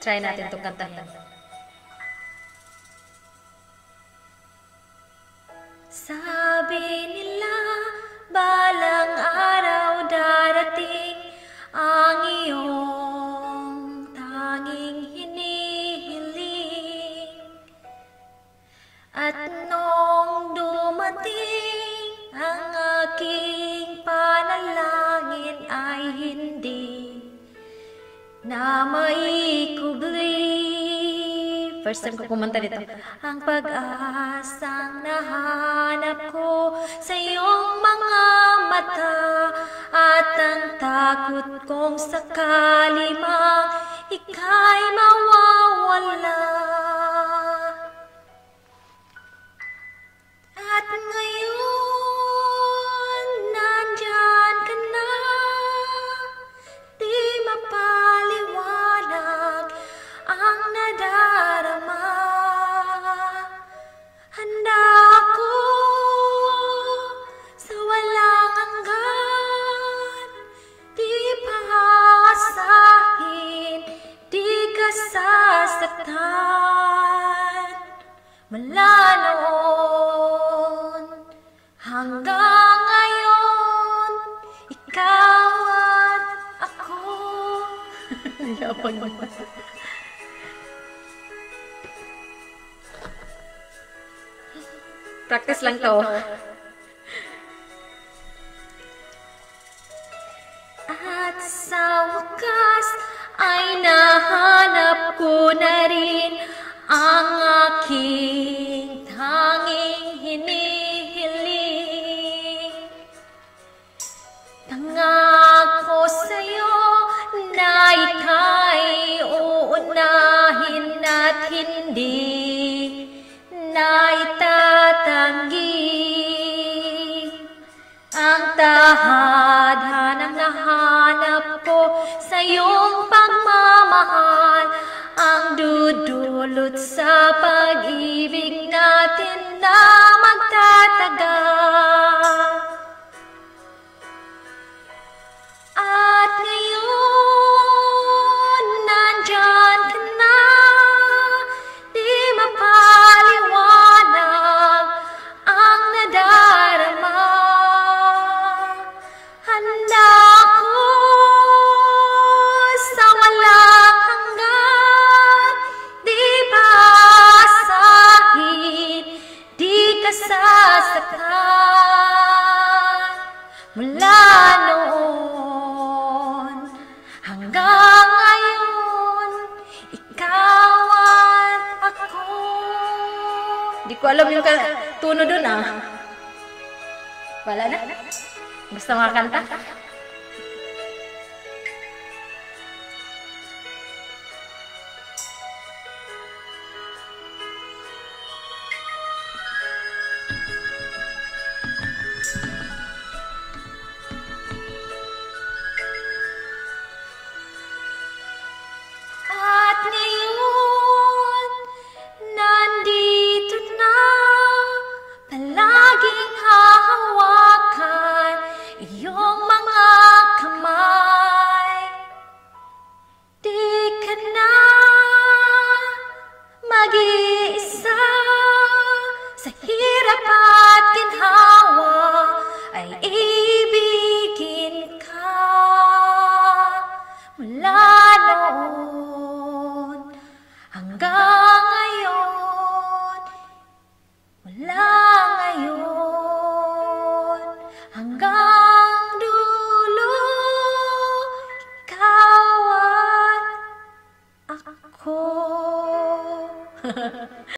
Try natin itong kantahin. Sabi nila, balang araw darating ang iyong tanging hinihiling. At nung dumating ang aking panalangin ay hindi na maikubli. First time ko kumanta dito. Ang pag-asang nahanap ko sa iyong mga mata at ang takot kong sakali mang ika'y mawawala. At ngayon, nandyan ka na, di mapaliwanag ang nadarama. Handa ako sa walang hanggan, di paasahin, di ka sasaktan. Mula noon hanggang ngayon, ikaw at ako. Yapag mo. Practice lang to. At sa wakas ay nahanap ko na rin ang aking tanging hinihiling. Pangako sa'yo na ika'y uunahin at hindi na itatanggi. Ang tadhanang nahanap ko sa iyong pagmamahal, ang dudulot sa pag-ibig natin na magtatagal. At ngayon, nandyan ka na, di mapaliwanag ang nadarama. Handa ako sa walang hanggan, di paasahin, di ka sasaktan. Mula noon hanggang ngayon, ikaw at ako. Di ko alam yung tuno dun Wala na. Basta makakanta. At ngayon, nandito na, palaging hahawakan iyong mga kamay. Di ka na mag-iisa, sa hirap at ginhawa ay ibigin ka. Mula noon hanggang ngayon, mula ngayon hanggang